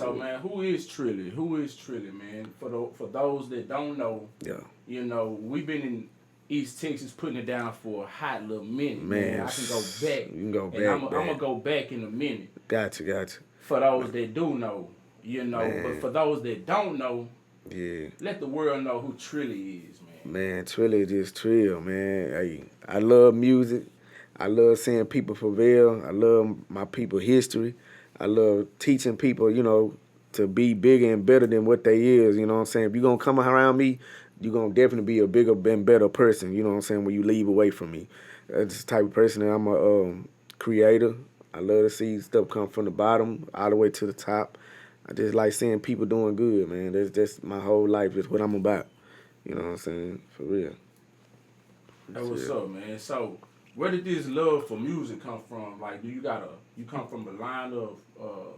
So man, who is Trilli? Who is Trilli, man? For those that don't know, Yeah. you know, we've been in East Texas putting it down for a hot little minute, man. Man, I can go back, you can go and I'm back, gonna back. go back in a minute. Gotcha. For those that do know, you know, but Man, for those that don't know, yeah. let the world know who Trilli is, man. Man, Trilli just trill, man. Hey, I love music. I love seeing people prevail. I love my people history. I love teaching people, to be bigger and better than what they is. You know what I'm saying? If you're gonna come around me, you're gonna definitely be a bigger and better person. You know what I'm saying? When you leave away from me, that's the type of person that I'm a creator. I love to see stuff come from the bottom all the way to the top. I just like seeing people doing good, man. That's my whole life. That's what I'm about. You know what I'm saying? For real. That's what's Yeah. up, man. So, where did this love for music come from? Like, you come from a line of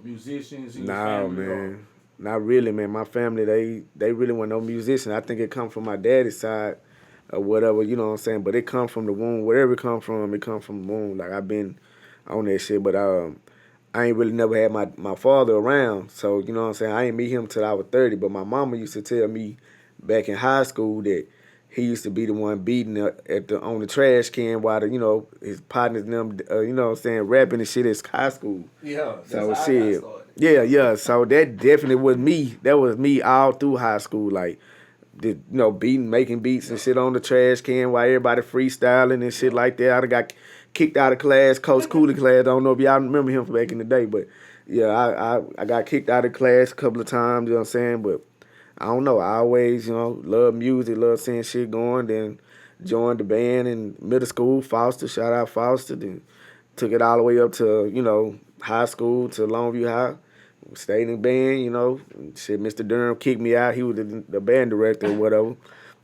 musicians in your Nah, family, or man. Not really, man. My family, they really weren't no musician. I think it come from my daddy's side or whatever, you know what I'm saying? But it come from the womb. Wherever it come from the womb. Like, I've been on that shit, but I ain't really never had my father around. So, you know what I'm saying? I ain't meet him till I was 30, but my mama used to tell me back in high school that he used to be the one beating on the trash can while his partners and them you know what I'm saying, rapping and shit at high school. yeah, that's So how I got shit. started. Yeah. So that definitely was me. That was me all through high school. Like beating, making beats and Yeah, shit on the trash can while everybody freestyling and shit yeah. like that. I got kicked out of class, Coach Cooley class. I don't know if y'all remember him from back in the day, but yeah, I got kicked out of class a couple of times, you know what I'm saying? But I don't know. I always, love music, love seeing shit going. Then joined the band in middle school, Foster, shout out Foster. Then took it all the way up to, high school to Longview High. Stayed in the band, Shit, Mr. Durham kicked me out. He was the band director or whatever.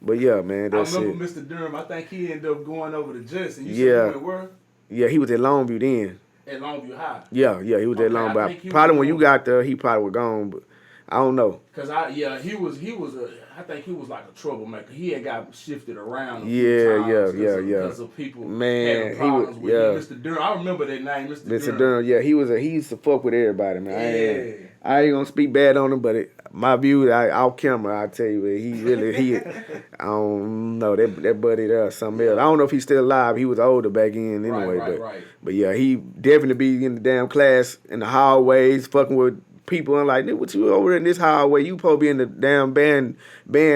But yeah, man, I that's remember it. Mr. Durham. I think he ended up going over to Justin. You said he Yeah, went where? yeah, he was at Longview then. At Longview High. Yeah, he was at Okay, I Longview. think he was Probably when you doing. got there, he probably was gone, but I don't know. Cause I think he was like a troublemaker. He had got shifted around a few Yeah, times yeah. because of people having Man, he was, problems with him. yeah. Mr. Durham, I remember that name, Mr. Mr. Durham. Durham, yeah, he used to fuck with everybody, man. Yeah. I ain't gonna speak bad on him, but my view, off camera, I tell you, I don't know that buddy there, something else. I don't know if he's still alive. He was older back then, anyway, Right. but yeah, he definitely be in the damn class in the hallways, fucking with people. I'm like, what you over in this hallway? You supposed to be in the damn band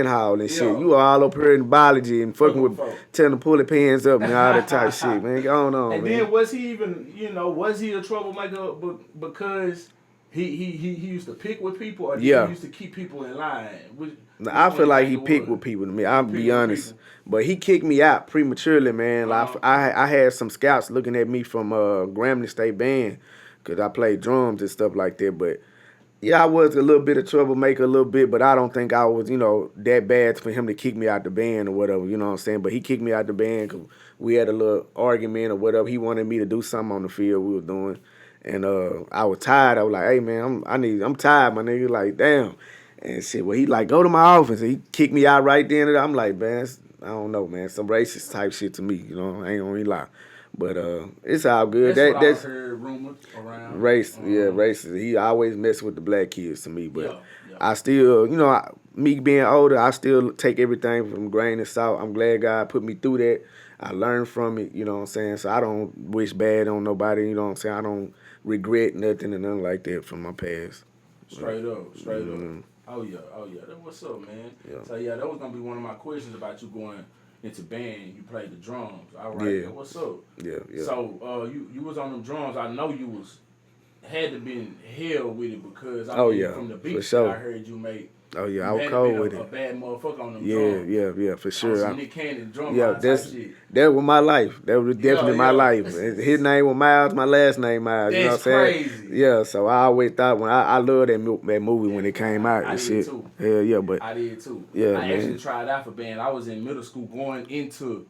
hall and shit. Yeah. You are all up here in biology and fucking Fucking with with folk. telling them to pull their pants up and all that type of shit, man. Go on, And man. then was he even, was he a troublemaker because he used to pick with people, or did he Yeah. used to keep people in line? Which I one feel you like think he it picked was? with people to me. I'll He be picked with honest. people. But he kicked me out prematurely, man. Like, Uh-huh. I had some scouts looking at me from Grambling State Band because I played drums and stuff like that. But yeah, I was a little bit of troublemaker, a little bit, but I don't think I was, that bad for him to kick me out the band or whatever, you know what I'm saying? But he kicked me out the band because we had a little argument or whatever. He wanted me to do something on the field we were doing. And I was tired. I was like, hey, man, I'm tired, my nigga. Like, damn. And shit, well, he like, go to my office. And he kicked me out right then. And I'm like, man, I don't know, man. Some racist type shit to me, I ain't gonna really lie. But it's all good. That's what I That's heard rumors around. race, yeah, racist. He always messed with the black kids to me, but Yeah. I still, me being older, I still take everything from grain of salt. I'm glad God put me through that. I learned from it, you know what I'm saying? So I don't wish bad on nobody, you know what I'm saying? I don't regret nothing and nothing like that from my past. Straight up. Mm-hmm. Oh yeah. That what's up, man. Yeah. So yeah, that was gonna be one of my questions about you going into band. You played the drums. All right. Yeah. What's up? Yeah. So you was on them drums. I know you had to been hell with it because Oh, yeah, from the for beats sure. that I heard you make. Oh yeah, I You was had to cold been with a it. bad motherfucker on them Yeah, drums. for On sure. some Nick Cannon drum Yeah, line type shit. that was my life. That was definitely my Yeah. life. His name was Miles, my last name Miles. You know That's what I'm saying? crazy. Yeah, so I always thought when I loved that movie when it came out I and did shit. too. Hell yeah, but I did too. yeah, I actually man. tried out for band. I was in middle school going into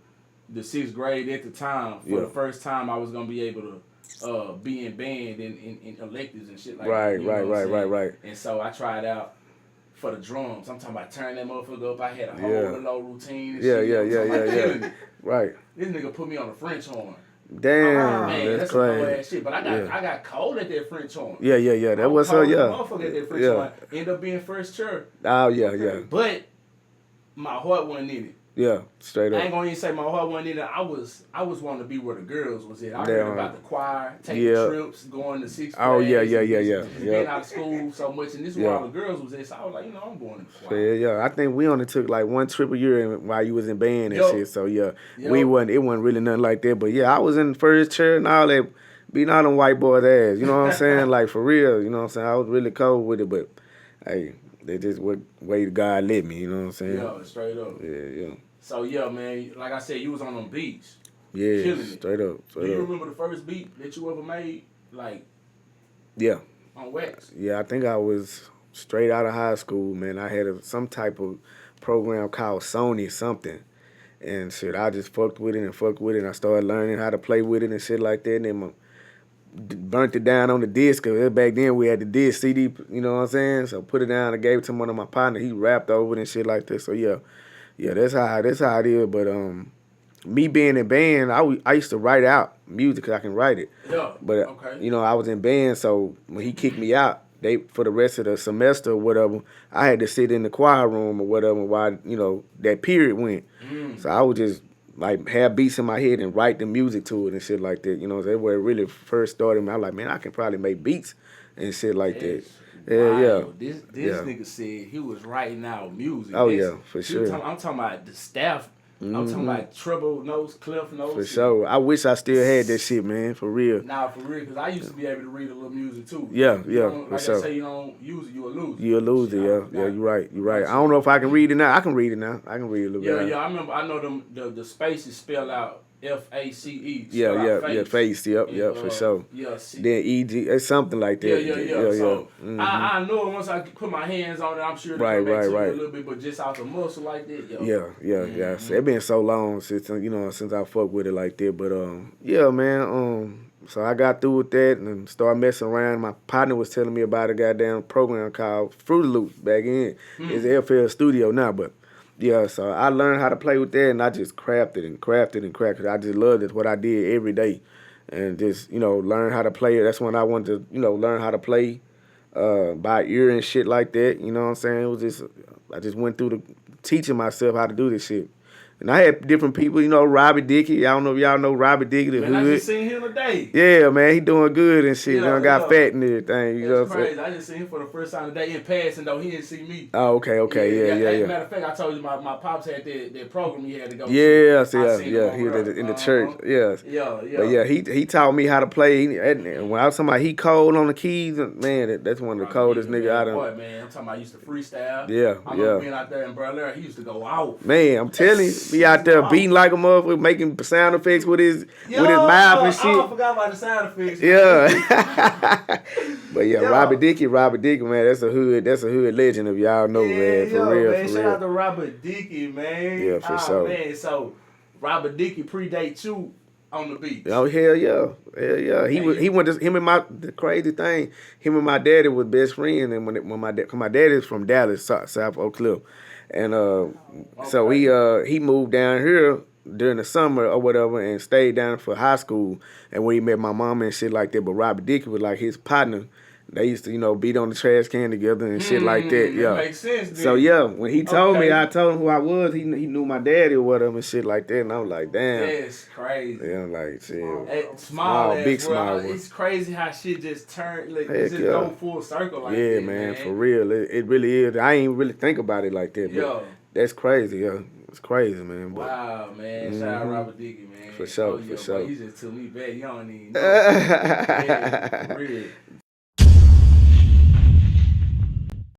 the 6th grade at the time. For the first time, I was gonna be able to be in band in electives and shit like that. You know what I'm saying? Right. And so I tried out for the drums. I'm talking about turning that motherfucker up. I had a whole Yeah. little routine and Yeah, shit. I'm talking about killing it. Right. This nigga put me on the French horn. Damn, Man, that's some low crazy. ass shit. But I got cold at that French horn. Yeah. That was her, yeah. Motherfucker at that French horn. End up being first chair. Oh, yeah. But my heart wasn't in it. Yeah, straight up. I ain't gonna even say my heart wasn't in it. I was wanting to be where the girls was at. I heard about the choir, taking trips, going to sixth grade. Oh, yeah. Being out of school so much, and this is where all the girls was at. So I was like, I'm going to the choir. Yeah. I think we only took like one trip a year while you was in band and shit. So it wasn't really nothing like that. But yeah, I was in the first chair and all that, beating all them white boys' ass. You know what I'm saying? Like for real. You know what I'm saying? I was really cold with it, but hey, they just what way God led me. You know what I'm saying? Yeah, straight up. Yeah. So yeah, man, like I said, you was on them beats. Yeah, straight up. Do you remember the first beat that you ever made? Like, yeah, on wax? Yeah, I think I was straight out of high school, man. I had some type of program called Sony something. And shit, I just fucked with it. And I started learning how to play with it and shit like that. And then burnt it down on the disc. Cause back then we had the disc CD, you know what I'm saying? So put it down and gave it to one of my partners. He rapped over it and shit like that. So yeah, that's how it is. But me being in band, I used to write out music because I can write it. Yeah. But I was in band, so when he kicked me out, for the rest of the semester or whatever, I had to sit in the choir room or whatever while that period went. So I would just like have beats in my head and write the music to it and shit like that. That's where it really first started. I was like, man, I can probably make beats and shit like that. Yeah. This nigga said he was writing out music. Oh yeah, for sure. I'm talking about the staff. I'm talking about treble notes, clef notes. For sure. I wish I still had that shit, man. For real. Nah, for real, because I used to be able to read a little music too. Yeah. Like For sure. I say, you don't use it, you'll lose it. You'll lose it, yeah. You're right. I don't know if I can read it now. I can read it now. I can read it a little bit. Yeah. I know the spaces spell out FACE. Yeah, face. Yep, for sure. Yeah, then EG, it's something like that. Yeah. So I know once I put my hands on it, I'm sure to come back to it a little bit, but just out the muscle like that, Yeah. So it been so long since I fucked with it like that, but yeah, man. So I got through with that and started messing around. My partner was telling me about a goddamn program called Fruity Loops back in. It's FL Studio now, but. Yeah, so I learned how to play with that, and I just crafted. I just loved it, what I did every day, and just learn how to play it. That's when I wanted to learn how to play by ear and shit like that. You know what I'm saying? It was I just went through the teaching myself how to do this shit. And I had different people, Robbie Dickey. I don't know if y'all know Robbie Dickey, the man, hood. I just seen him today. Yeah, man, he doing good and shit. Got fat and everything. That's crazy. I just seen him for the first time today in passing, though. He didn't see me. Oh, okay. Yeah. Matter of fact, I told you my pops had that program he had to go to. Yeah. He was in the church. Yeah. Yeah. But yeah, he taught me how to play. And when I was talking about he cold on the keys, man, that's one of the coldest niggas out of. Boy, man, I'm talking about I used to freestyle. Yeah. I remember being out there in Berlin. He used to go out. Man, I'm telling you. Be out there beating like a motherfucker, making sound effects with his mouth and shit. I forgot about the sound effects. Yeah. But yeah, Robert Dickey, man, that's a hood legend if y'all know, man. For real, man. For Shout real. out to Robert Dickey, man. Yeah, for sure. Man, so Robert Dickey predates you on the beach. Oh hell yeah. Him and the crazy thing, him and my daddy was best friends, and when my daddy's from Dallas, South Oak Cliff. And so he moved down here during the summer or whatever and stayed down for high school and where he met my mama and shit like that. But Robert Dickey was like his partner. They used to, beat on the trash can together and shit like that. Yeah. That makes sense, dude. So yeah, when he told me, I told him who I was. He knew my daddy or whatever and shit like that. And I was like, damn. That's crazy. Yeah, I'm like, shit. Small, big small. It's crazy how shit just turned, go full circle like that. Yeah, man, for real. It really is. I ain't really think about it like that. But that's crazy, yeah. It's crazy, man. But, wow, man. Shout out Robert Dickey, man. For sure. He just took me back. You don't even know. Yeah, for real.